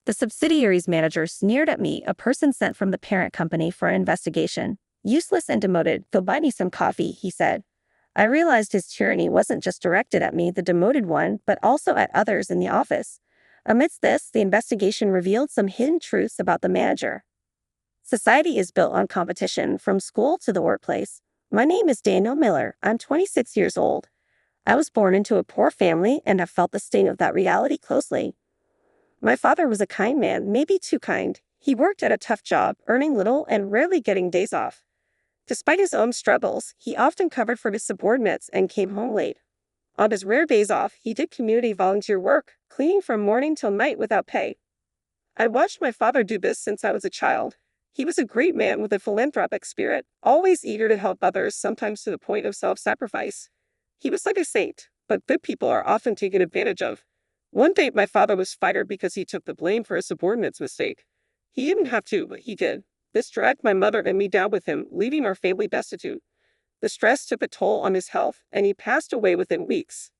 The subsidiary's manager sneered at me, a person sent from the parent company for an investigation. Useless and demoted, go buy me some coffee, he said. I realized his tyranny wasn't just directed at me, the demoted one, but also at others in the office. Amidst this, the investigation revealed some hidden truths about the manager. Society is built on competition, from school to the workplace. My name is Daniel Miller. I'm 26 years old. I was born into a poor family and have felt the sting of that reality closely. My father was a kind man, maybe too kind. He worked at a tough job, earning little and rarely getting days off. Despite his own struggles, he often covered for his subordinates and came home late. On his rare days off, he did community volunteer work, cleaning from morning till night without pay. I watched my father do this since I was a child. He was a great man with a philanthropic spirit, always eager to help others, sometimes to the point of self-sacrifice. He was like a saint, but good people are often taken advantage of. One day, my father was fired because he took the blame for a subordinate's mistake. He didn't have to, but he did. This dragged my mother and me down with him, leaving our family destitute. The stress took a toll on his health, and he passed away within weeks.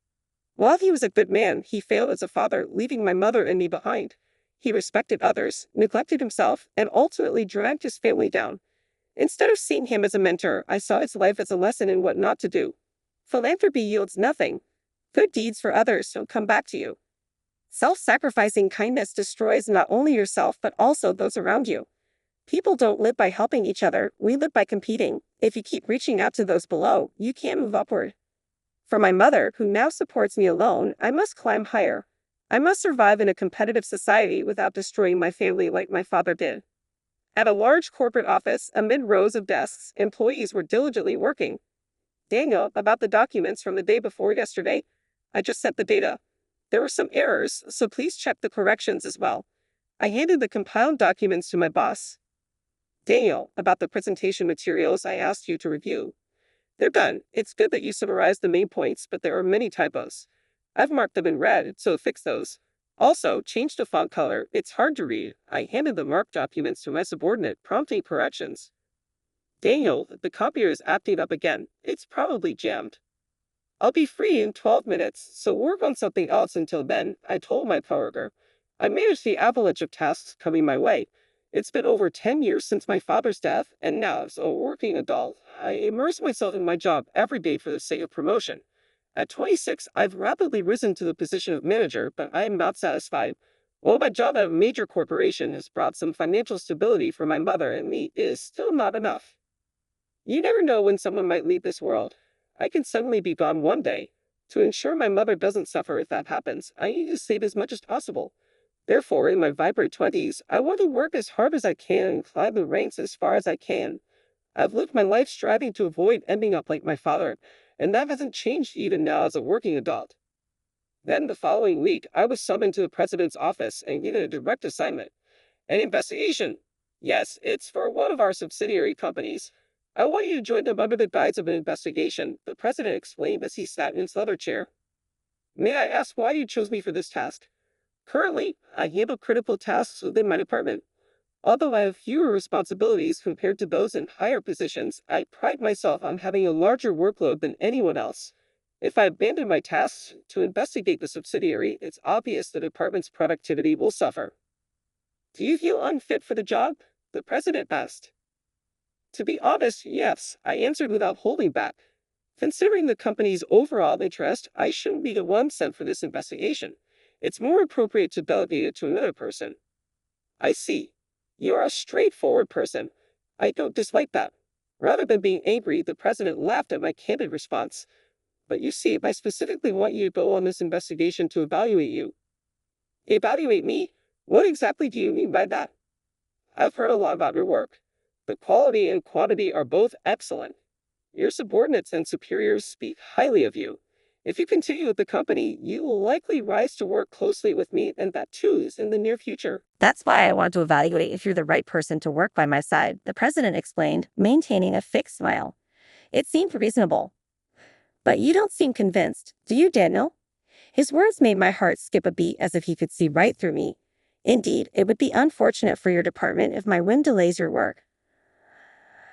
While he was a good man, he failed as a father, leaving my mother and me behind. He respected others, neglected himself, and ultimately dragged his family down. Instead of seeing him as a mentor, I saw his life as a lesson in what not to do. Philanthropy yields nothing. Good deeds for others don't come back to you. Self-sacrificing kindness destroys not only yourself but also those around you. People don't live by helping each other, we live by competing. If you keep reaching out to those below, you can't move upward. For my mother, who now supports me alone, I must climb higher. I must survive in a competitive society without destroying my family like my father did. At a large corporate office, amid rows of desks, employees were diligently working. Daniel, about the documents from the day before yesterday, I just sent the data. There were some errors, so please check the corrections as well. I handed the compiled documents to my boss. Daniel, about the presentation materials I asked you to review. They're done. It's good that you summarized the main points, but there are many typos. I've marked them in red, so fix those. Also, change the font color. It's hard to read. I handed the marked documents to my subordinate, prompting corrections. Daniel, the copier is acting up again. It's probably jammed. I'll be free in 12 minutes, so work on something else until then, I told my coworker. I managed the avalanche of tasks coming my way. It's been over 10 years since my father's death, and now, as a working adult, I immerse myself in my job every day for the sake of promotion. At 26, I've rapidly risen to the position of manager, but I am not satisfied. While my job at a major corporation has brought some financial stability for my mother and me, it is still not enough. You never know when someone might leave this world. I can suddenly be gone one day. To ensure my mother doesn't suffer if that happens, I need to save as much as possible. Therefore, in my vibrant 20s, I want to work as hard as I can and climb the ranks as far as I can. I've lived my life striving to avoid ending up like my father, and that hasn't changed even now as a working adult. Then the following week, I was summoned to the president's office and given a direct assignment. An investigation. Yes, it's for one of our subsidiary companies. I want you to join them under the guise of an investigation, the president explained as he sat in his leather chair. May I ask why you chose me for this task? Currently, I handle critical tasks within my department. Although I have fewer responsibilities compared to those in higher positions, I pride myself on having a larger workload than anyone else. If I abandon my tasks to investigate the subsidiary, it's obvious the department's productivity will suffer. Do you feel unfit for the job? The president asked. To be honest, yes, I answered without holding back. Considering the company's overall interest, I shouldn't be the one sent for this investigation. It's more appropriate to delegate it to another person. I see. You are a straightforward person. I don't dislike that. Rather than being angry, the president laughed at my candid response. But you see, I specifically want you to go on this investigation to evaluate you. Evaluate me? What exactly do you mean by that? I've heard a lot about your work. The quality and quantity are both excellent. Your subordinates and superiors speak highly of you. If you continue with the company, you will likely rise to work closely with me, and that too is in the near future. That's why I want to evaluate if you're the right person to work by my side, the president explained, maintaining a fixed smile. It seemed reasonable. But you don't seem convinced, do you, Daniel? His words made my heart skip a beat as if he could see right through me. Indeed, it would be unfortunate for your department if my whim delays your work.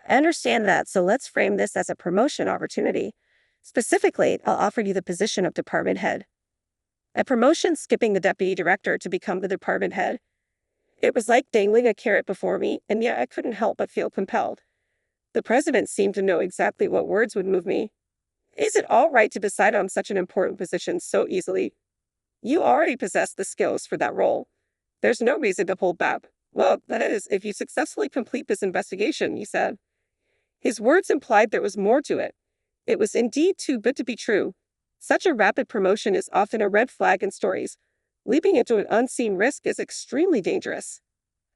I understand that, so let's frame this as a promotion opportunity. Specifically, I'll offer you the position of department head. A promotion skipping the deputy director to become the department head. It was like dangling a carrot before me, and yet I couldn't help but feel compelled. The president seemed to know exactly what words would move me. Is it all right to decide on such an important position so easily? You already possess the skills for that role. There's no reason to hold back. Well, that is, if you successfully complete this investigation, he said. His words implied there was more to it. It was indeed too good to be true. Such a rapid promotion is often a red flag in stories. Leaping into an unseen risk is extremely dangerous.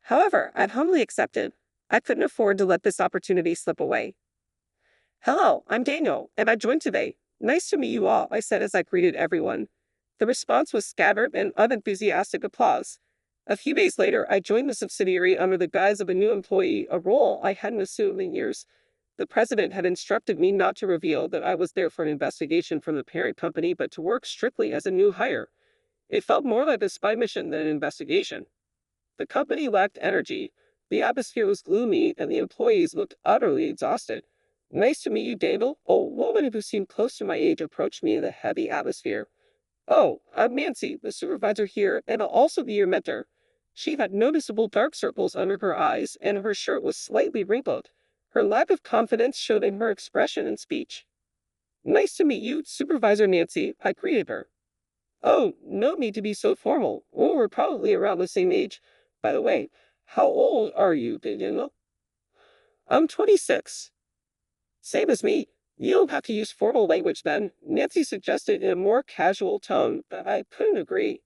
However, I've humbly accepted. I couldn't afford to let this opportunity slip away. Hello, I'm Daniel, and I joined today. Nice to meet you all, I said as I greeted everyone. The response was scattered and unenthusiastic applause. A few days later, I joined the subsidiary under the guise of a new employee, a role I hadn't assumed in years. The president had instructed me not to reveal that I was there for an investigation from the parent company, but to work strictly as a new hire. It felt more like a spy mission than an investigation. The company lacked energy, the atmosphere was gloomy, and the employees looked utterly exhausted. Nice to meet you, Daniel. A woman who seemed close to my age approached me in the heavy atmosphere. Oh, I'm Nancy, the supervisor here, and I'll also be your mentor. She had noticeable dark circles under her eyes, and her shirt was slightly wrinkled. Her lack of confidence showed in her expression and speech. Nice to meet you, Supervisor Nancy, I greeted her. Oh, no need to be so formal. We're probably around the same age. By the way, how old are you, Daniel? I'm 26. Same as me. You don't have to use formal language then, Nancy suggested in a more casual tone, but I couldn't agree.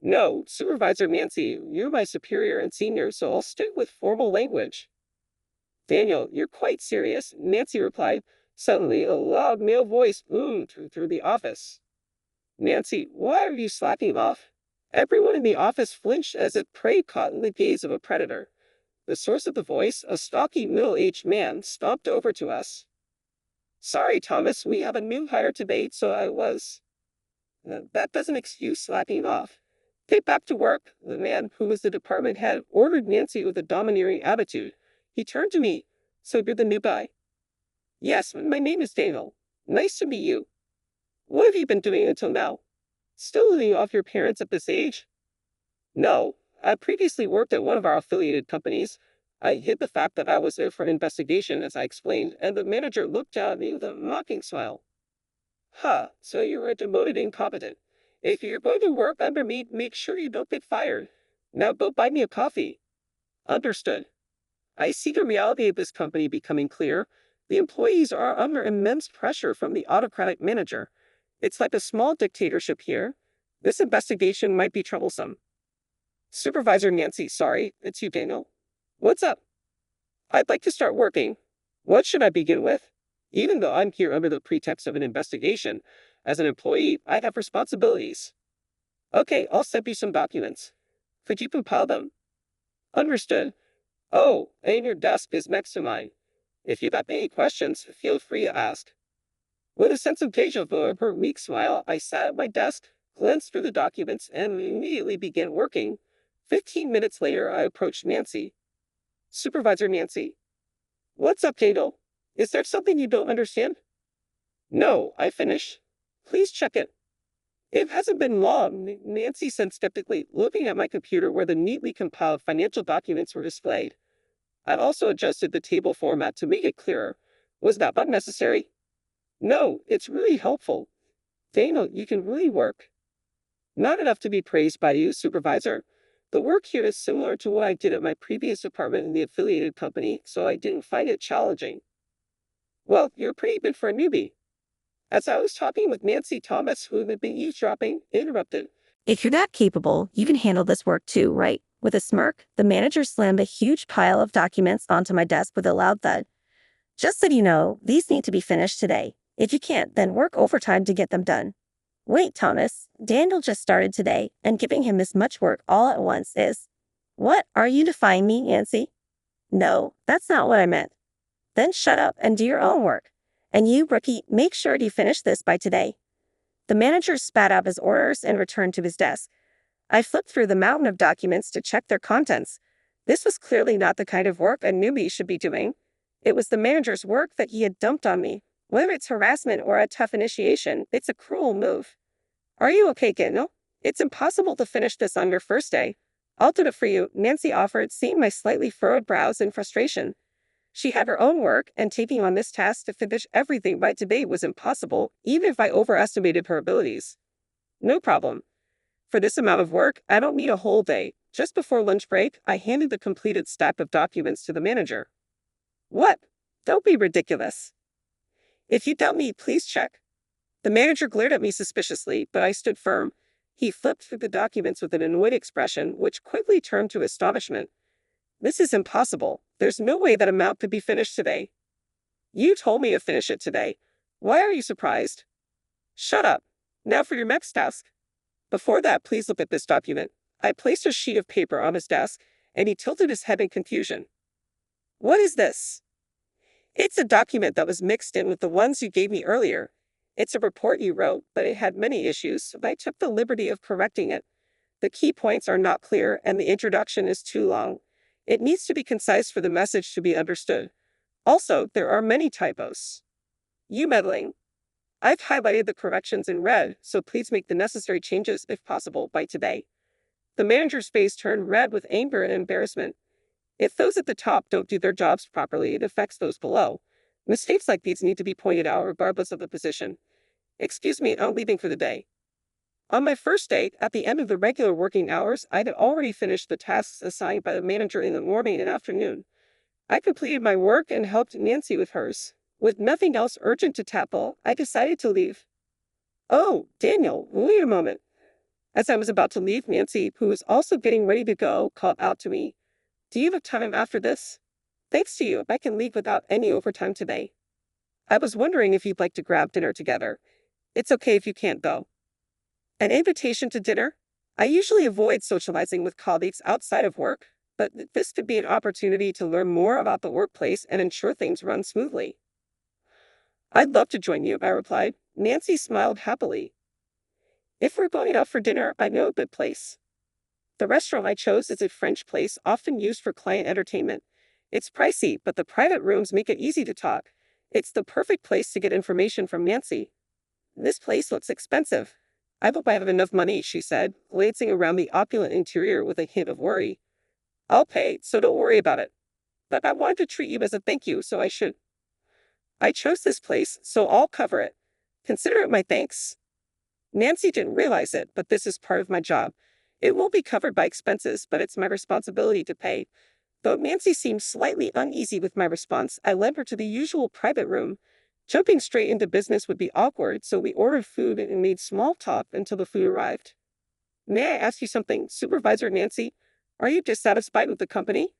No, Supervisor Nancy, you're my superior and senior, so I'll stick with formal language. Daniel, you're quite serious, Nancy replied. Suddenly, a loud male voice boomed through the office. Nancy, why are you slapping him off? Everyone in the office flinched as if prey caught in the gaze of a predator. The source of the voice, a stocky middle-aged man, stomped over to us. Sorry, Thomas, we have a new hire today, so I was. That doesn't excuse slapping off. Get back to work, the man, who was the department head, ordered Nancy with a domineering attitude. He turned to me. So you're the new guy? Yes, my name is Daniel. Nice to meet you. What have you been doing until now? Still living off your parents at this age? No, I previously worked at one of our affiliated companies. I hid the fact that I was there for an investigation, as I explained, and the manager looked down at me with a mocking smile. Huh, so you're a demoted incompetent. If you're going to work under me, make sure you don't get fired. Now go buy me a coffee. Understood. I see the reality of this company becoming clear. The employees are under immense pressure from the autocratic manager. It's like a small dictatorship here. This investigation might be troublesome. Supervisor Nancy, sorry, it's you, Daniel. What's up? I'd like to start working. What should I begin with? Even though I'm here under the pretext of an investigation, as an employee, I have responsibilities. Okay, I'll send you some documents. Could you compile them? Understood. Oh, and your desk is next to mine. If you have any questions, feel free to ask. With a sense of deja vu and her weak smile, I sat at my desk, glanced through the documents, and immediately began working. 15 minutes later, I approached Nancy. Supervisor Nancy. What's up, Daniel? Is there something you don't understand? No, I finished. Please check it. It hasn't been long, Nancy said skeptically, looking at my computer where the neatly compiled financial documents were displayed. I also adjusted the table format to make it clearer. Was that unnecessary? No, it's really helpful. Daniel, you can really work. Not enough to be praised by you, Supervisor. The work here is similar to what I did at my previous department in the affiliated company, so I didn't find it challenging. Well, you're pretty good for a newbie. As I was talking with Nancy, Thomas, who had been eavesdropping, interrupted. If you're that capable, you can handle this work too, right? With a smirk, the manager slammed a huge pile of documents onto my desk with a loud thud. Just so you know, these need to be finished today. If you can't, then work overtime to get them done. Wait, Thomas, Daniel just started today, and giving him this much work all at once is... What, are you defying me, Nancy? No, that's not what I meant. Then shut up and do your own work. And you, rookie, make sure you finish this by today. The manager spat out his orders and returned to his desk. I flipped through the mountain of documents to check their contents. This was clearly not the kind of work a newbie should be doing. It was the manager's work that he had dumped on me. Whether it's harassment or a tough initiation, it's a cruel move. Are you okay, Daniel? It's impossible to finish this on your first day. I'll do it for you, Nancy offered, seeing my slightly furrowed brows in frustration. She had her own work, and taking on this task to finish everything by today was impossible, even if I overestimated her abilities. No problem. For this amount of work, I don't need a whole day. Just before lunch break, I handed the completed stack of documents to the manager. What? Don't be ridiculous. If you doubt me, please check. The manager glared at me suspiciously, but I stood firm. He flipped through the documents with an annoyed expression, which quickly turned to astonishment. This is impossible. There's no way that amount could be finished today. You told me to finish it today. Why are you surprised? Shut up. Now for your next task. Before that, please look at this document. I placed a sheet of paper on his desk, and he tilted his head in confusion. What is this? It's a document that was mixed in with the ones you gave me earlier. It's a report you wrote, but it had many issues, so I took the liberty of correcting it. The key points are not clear, and the introduction is too long. It needs to be concise for the message to be understood. Also, there are many typos. You meddling. I've highlighted the corrections in red, so please make the necessary changes, if possible, by today. The manager's face turned red with anger and embarrassment. If those at the top don't do their jobs properly, it affects those below. Mistakes like these need to be pointed out regardless of the position. Excuse me, I'm leaving for the day. On my first day, at the end of the regular working hours, I had already finished the tasks assigned by the manager in the morning and afternoon. I completed my work and helped Nancy with hers. With nothing else urgent to tackle, I decided to leave. Oh, Daniel, wait a moment. As I was about to leave, Nancy, who was also getting ready to go, called out to me. Do you have time after this? Thanks to you, I can leave without any overtime today. I was wondering if you'd like to grab dinner together. It's okay if you can't go. An invitation to dinner? I usually avoid socializing with colleagues outside of work, but this could be an opportunity to learn more about the workplace and ensure things run smoothly. I'd love to join you, I replied. Nancy smiled happily. If we're going out for dinner, I know a good place. The restaurant I chose is a French place often used for client entertainment. It's pricey, but the private rooms make it easy to talk. It's the perfect place to get information from Nancy. This place looks expensive. I hope I have enough money, she said, glancing around the opulent interior with a hint of worry. I'll pay, so don't worry about it. But I wanted to treat you as a thank you, so I should. I chose this place, so I'll cover it. Consider it my thanks. Nancy didn't realize it, but this is part of my job. It won't be covered by expenses, but it's my responsibility to pay. Though Nancy seemed slightly uneasy with my response, I led her to the usual private room. Jumping straight into business would be awkward, so we ordered food and made small talk until the food arrived. May I ask you something, Supervisor Nancy? Are you dissatisfied with the company?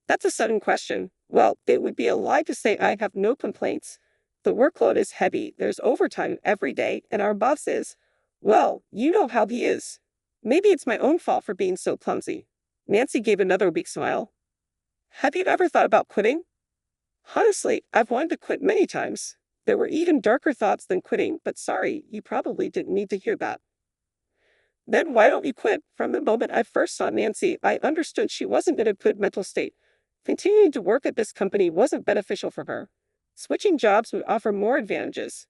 That's a sudden question. Well, it would be a lie to say I have no complaints. The workload is heavy, there's overtime every day, and our boss is, well, you know how he is. Maybe it's my own fault for being so clumsy. Nancy gave another weak smile. Have you ever thought about quitting? Honestly, I've wanted to quit many times. There were even darker thoughts than quitting, but sorry, you probably didn't need to hear that. Then why don't you quit? From the moment I first saw Nancy, I understood she wasn't in a good mental state. Continuing to work at this company wasn't beneficial for her. Switching jobs would offer more advantages.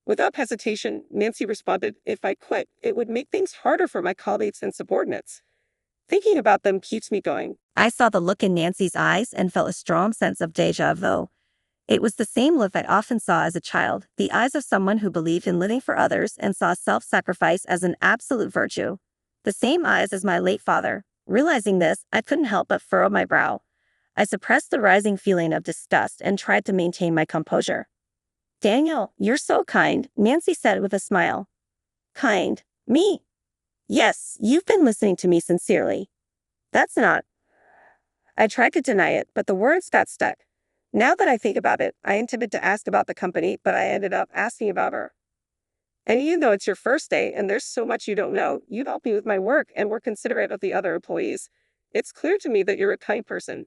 Without hesitation, Nancy responded, if I quit, it would make things harder for my colleagues and subordinates. Thinking about them keeps me going. I saw the look in Nancy's eyes and felt a strong sense of déjà vu. It was the same look I often saw as a child, the eyes of someone who believed in living for others and saw self-sacrifice as an absolute virtue. The same eyes as my late father. Realizing this, I couldn't help but furrow my brow. I suppressed the rising feeling of disgust and tried to maintain my composure. Daniel, you're so kind, Nancy said with a smile. Kind? Me? Yes, you've been listening to me sincerely. That's not. I tried to deny it, but the words got stuck. Now that I think about it, I intended to ask about the company, but I ended up asking about her. And even though it's your first day and there's so much you don't know, you've helped me with my work and were considerate of the other employees. It's clear to me that you're a kind person.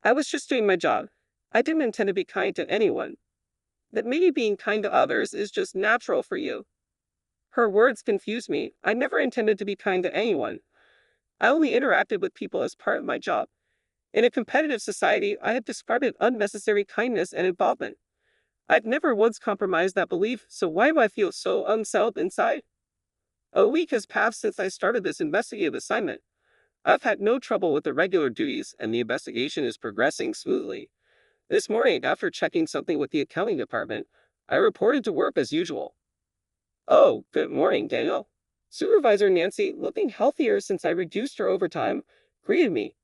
I was just doing my job. I didn't intend to be kind to anyone. That maybe being kind to others is just natural for you. Her words confused me. I never intended to be kind to anyone. I only interacted with people as part of my job. In a competitive society, I have described unnecessary kindness and involvement. I've never once compromised that belief, so why do I feel so unsettled inside? A week has passed since I started this investigative assignment. I've had no trouble with the regular duties, and the investigation is progressing smoothly. This morning, after checking something with the accounting department, I reported to work as usual. Oh, good morning, Daniel. Supervisor Nancy, looking healthier since I reduced her overtime, greeted me.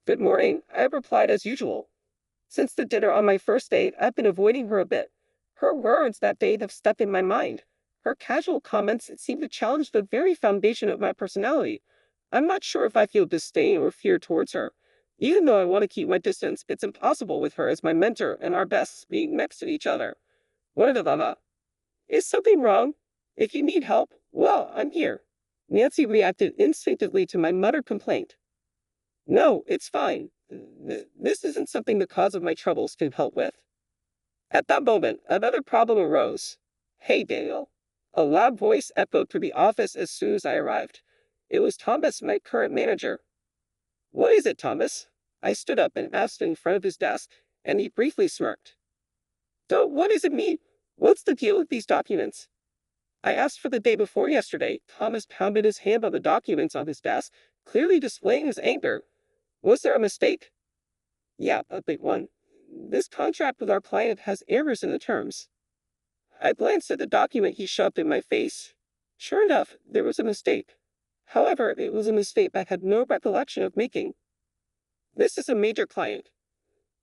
Good morning, I replied as usual. Since the dinner on my first date, I've been avoiding her a bit. Her words that day have stuck in my mind. Her casual comments seem to challenge the very foundation of my personality. I'm not sure if I feel disdain or fear towards her. Even though I want to keep my distance, it's impossible with her as my mentor and our bests being next to each other. What a dilemma. Is something wrong? If you need help, well, I'm here. Nancy reacted instinctively to my muttered complaint. No, it's fine. This isn't something the cause of my troubles can help with. At that moment, another problem arose. Hey, Daniel. A loud voice echoed through the office as soon as I arrived. It was Thomas, my current manager. What is it, Thomas? I stood up and asked in front of his desk, and he briefly smirked. So, what does it mean? What's the deal with these documents? I asked for the day before yesterday. Thomas pounded his hand on the documents on his desk, clearly displaying his anger. Was there a mistake? Yeah, a big one. This contract with our client has errors in the terms. I glanced at the document he shoved in my face. Sure enough, there was a mistake. However, it was a mistake I had no recollection of making. This is a major client.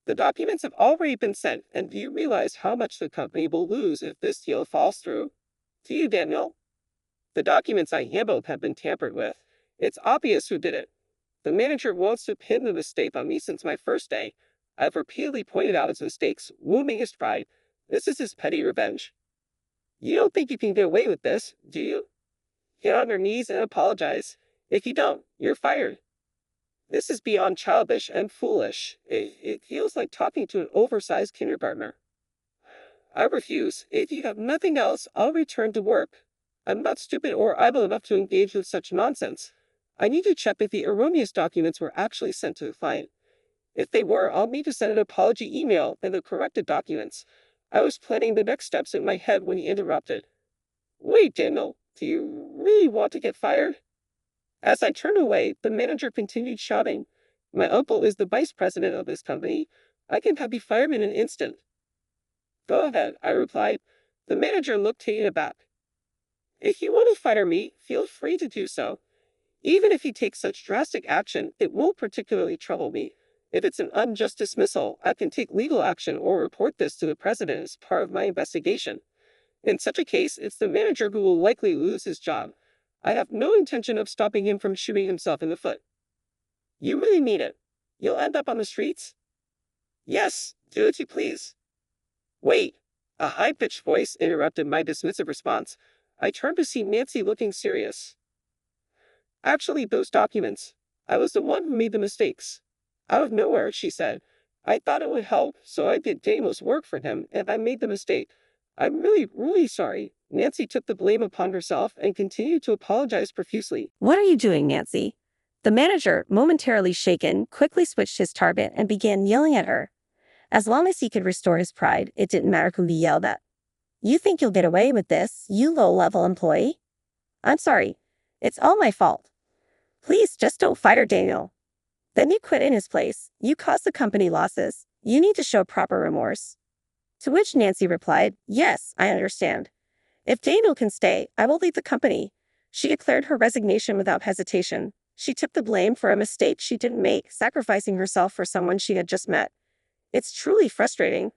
The documents have already been sent, and do you realize how much the company will lose if this deal falls through? To you, Daniel. The documents I handled have been tampered with. It's obvious who did it. The manager wants to pin the mistake on me since my first day. I've repeatedly pointed out his mistakes, wounding his pride. This is his petty revenge. You don't think you can get away with this, do you? Get on your knees and apologize. If you don't, you're fired. This is beyond childish and foolish. It feels like talking to an oversized kindergartner. I refuse. If you have nothing else, I'll return to work. I'm not stupid or idle enough to engage with such nonsense. I need to check if the erroneous documents were actually sent to the client. If they were, I'll need to send an apology email and the corrected documents. I was planning the next steps in my head when he interrupted. Wait, Daniel, do you really want to get fired? As I turned away, the manager continued shouting. My uncle is the vice president of this company. I can have you fired in an instant. Go ahead, I replied. The manager looked taken aback. If you want to fire me, feel free to do so. Even if you take such drastic action, it won't particularly trouble me. If it's an unjust dismissal, I can take legal action or report this to the president as part of my investigation. In such a case, it's the manager who will likely lose his job. I have no intention of stopping him from shooting himself in the foot. You really mean it? You'll end up on the streets? Yes, do as you please. Wait! A high-pitched voice interrupted my dismissive response. I turned to see Nancy looking serious. Actually, those documents. I was the one who made the mistakes. Out of nowhere, she said. I thought it would help, so I did Daniel's work for him, and I made the mistake. I'm really sorry. Nancy took the blame upon herself and continued to apologize profusely. What are you doing, Nancy? The manager, momentarily shaken, quickly switched his target and began yelling at her. As long as he could restore his pride, it didn't matter who he yelled at. You think you'll get away with this, you low-level employee? I'm sorry. It's all my fault. Please just don't fire Daniel. Then you quit in his place. You caused the company losses. You need to show proper remorse. To which Nancy replied, yes, I understand. If Daniel can stay, I will leave the company. She declared her resignation without hesitation. She took the blame for a mistake she didn't make, sacrificing herself for someone she had just met. It's truly frustrating.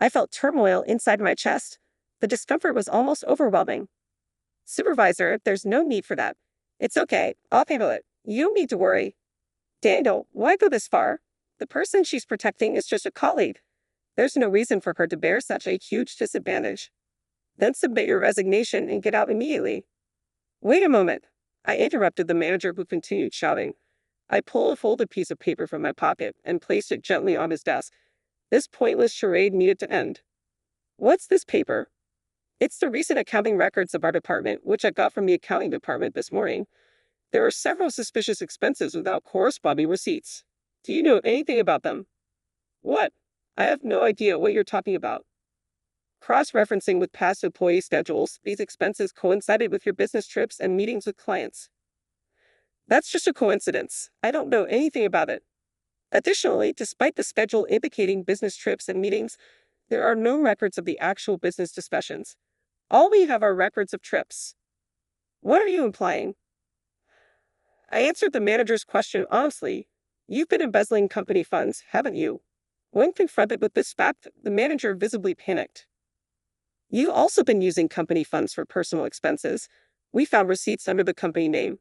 I felt turmoil inside my chest. The discomfort was almost overwhelming. Supervisor, there's no need for that. It's okay. I'll handle it. You don't need to worry. Daniel, why go this far? The person she's protecting is just a colleague. There's no reason for her to bear such a huge disadvantage. Then submit your resignation and get out immediately. Wait a moment. I interrupted the manager who continued shouting. I pulled a folded piece of paper from my pocket and placed it gently on his desk. This pointless charade needed to end. What's this paper? It's the recent accounting records of our department, which I got from the accounting department this morning. There are several suspicious expenses without corresponding receipts. Do you know anything about them? What? I have no idea what you're talking about. Cross-referencing with past employee schedules, these expenses coincided with your business trips and meetings with clients. That's just a coincidence. I don't know anything about it. Additionally, despite the schedule indicating business trips and meetings, there are no records of the actual business discussions. All we have are records of trips. What are you implying? I answered the manager's question honestly. You've been embezzling company funds, haven't you? When confronted with this fact, the manager visibly panicked. You've also been using company funds for personal expenses. We found receipts under the company name.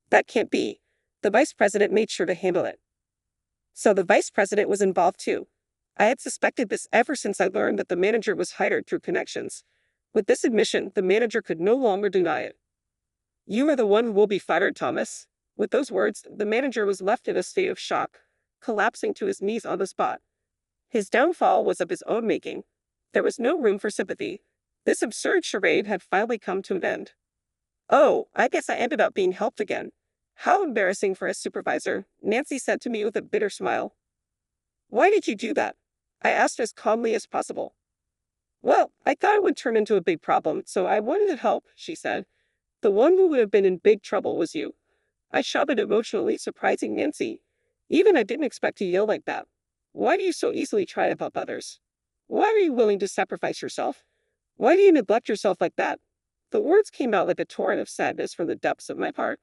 That can't be. The vice president made sure to handle it. So the vice president was involved too. I had suspected this ever since I learned that the manager was hired through connections. With this admission, the manager could no longer deny it. You are the one who will be fired, Thomas. With those words, the manager was left in a state of shock, collapsing to his knees on the spot. His downfall was of his own making. There was no room for sympathy. This absurd charade had finally come to an end. Oh, I guess I ended up being helped again. How embarrassing for a supervisor, Nancy said to me with a bitter smile. Why did you do that? I asked as calmly as possible. Well, I thought it would turn into a big problem, so I wanted to help, she said. The one who would have been in big trouble was you. I shouted emotionally, surprising Nancy. Even I didn't expect to yell like that. Why do you so easily try to help others? Why are you willing to sacrifice yourself? Why do you neglect yourself like that? The words came out like a torrent of sadness from the depths of my heart.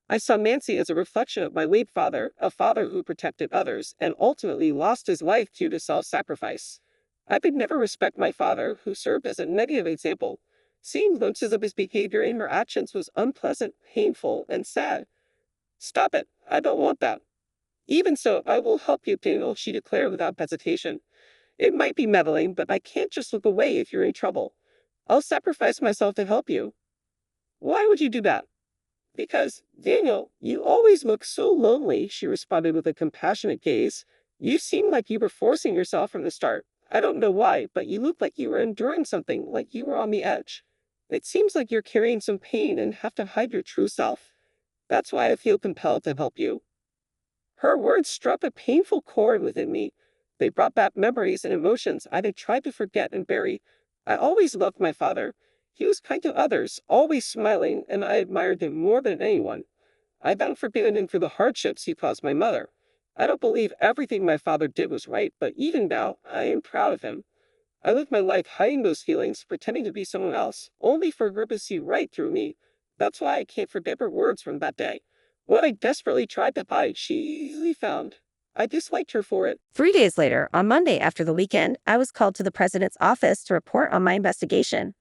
I saw Nancy as a reflection of my late father, a father who protected others and ultimately lost his life due to self-sacrifice. I could never respect my father, who served as a negative example. Seeing glimpses of his behavior and her actions was unpleasant, painful, and sad. Stop it. I don't want that. Even so, I will help you, Daniel, she declared without hesitation. It might be meddling, but I can't just look away if you're in trouble. I'll sacrifice myself to help you. Why would you do that? Because, Daniel, you always look so lonely, she responded with a compassionate gaze. You seemed like you were forcing yourself from the start. I don't know why, but you looked like you were enduring something, like you were on the edge. It seems like you're carrying some pain and have to hide your true self. That's why I feel compelled to help you. Her words struck a painful chord within me. They brought back memories and emotions I had tried to forget and bury. I always loved my father. He was kind to others, always smiling, and I admired him more than anyone. I found forgiven him for the hardships he caused my mother. I don't believe everything my father did was right, but even now, I am proud of him. I lived my life hiding those feelings, pretending to be someone else, only for her to see right through me. That's why I can't forget her words from that day. What I desperately tried to hide, she easily found. I disliked her for it. 3 days later, on Monday after the weekend, I was called to the president's office to report on my investigation.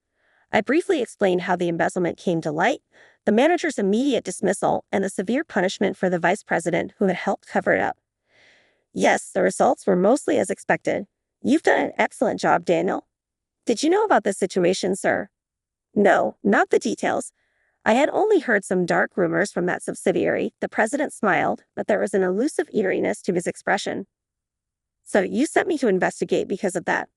I briefly explained how the embezzlement came to light, the manager's immediate dismissal, and the severe punishment for the vice president who had helped cover it up. Yes, the results were mostly as expected. You've done an excellent job, Daniel. Did you know about this situation, sir? No, not the details. I had only heard some dark rumors from that subsidiary. The president smiled, but there was an elusive eeriness to his expression. So you sent me to investigate because of that?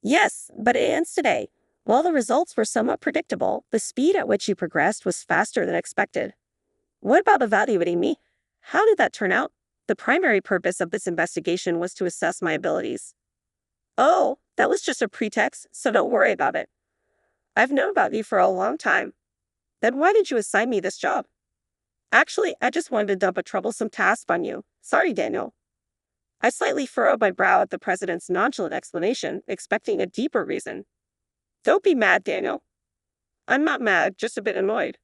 Yes, but it ends today. While the results were somewhat predictable, the speed at which you progressed was faster than expected. What about evaluating me? How did that turn out? The primary purpose of this investigation was to assess my abilities. Oh, that was just a pretext, so don't worry about it. I've known about you for a long time. Then why did you assign me this job? Actually, I just wanted to dump a troublesome task on you. Sorry, Daniel. I slightly furrowed my brow at the president's nonchalant explanation, expecting a deeper reason. Don't be mad, Daniel. I'm not mad, just a bit annoyed.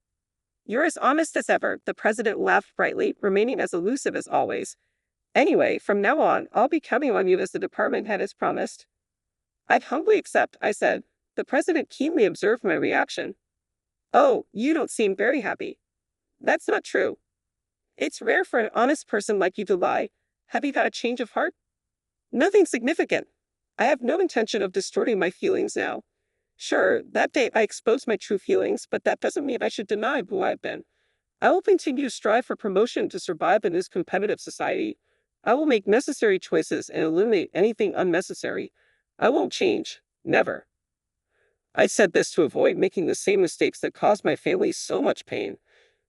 You're as honest as ever, the president laughed brightly, remaining as elusive as always. Anyway, from now on, I'll be counting on you as the department head as promised. I'd humbly accept, I said. The president keenly observed my reaction. Oh, you don't seem very happy. That's not true. It's rare for an honest person like you to lie. Have you had a change of heart? Nothing significant. I have no intention of distorting my feelings now. Sure, that day I exposed my true feelings, but that doesn't mean I should deny who I've been. I will continue to strive for promotion to survive in this competitive society. I will make necessary choices and eliminate anything unnecessary. I won't change. Never. I said this to avoid making the same mistakes that caused my family so much pain.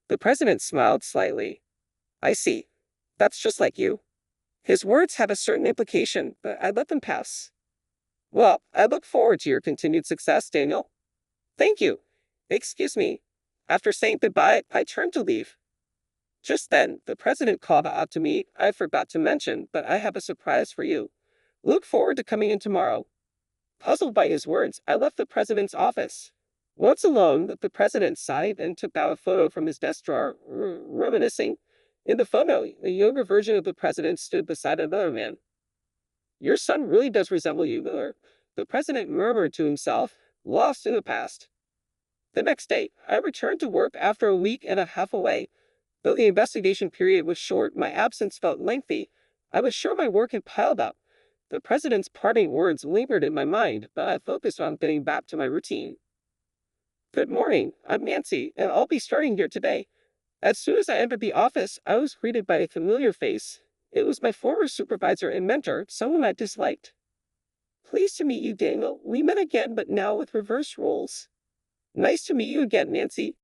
The president smiled slightly. I see. That's just like you. His words had a certain implication, but I let them pass. Well, I look forward to your continued success, Daniel. Thank you. Excuse me. After saying goodbye, I turned to leave. Just then, the president called out to me. I forgot to mention, but I have a surprise for you. Look forward to coming in tomorrow. Puzzled by his words, I left the president's office. Once alone, the president sighed and took out a photo from his desk drawer, reminiscing. In the photo, a younger version of the president stood beside another man. Your son really does resemble you, Miller. The president murmured to himself, lost in the past. The next day, I returned to work after a week and a half away. Though the investigation period was short, my absence felt lengthy. I was sure my work had piled up. The president's parting words lingered in my mind, but I focused on getting back to my routine. Good morning, I'm Nancy, and I'll be starting here today. As soon as I entered the office, I was greeted by a familiar face. It was my former supervisor and mentor, someone I disliked. Pleased to meet you, Daniel. We met again, but now with reverse roles. Nice to meet you again, Nancy.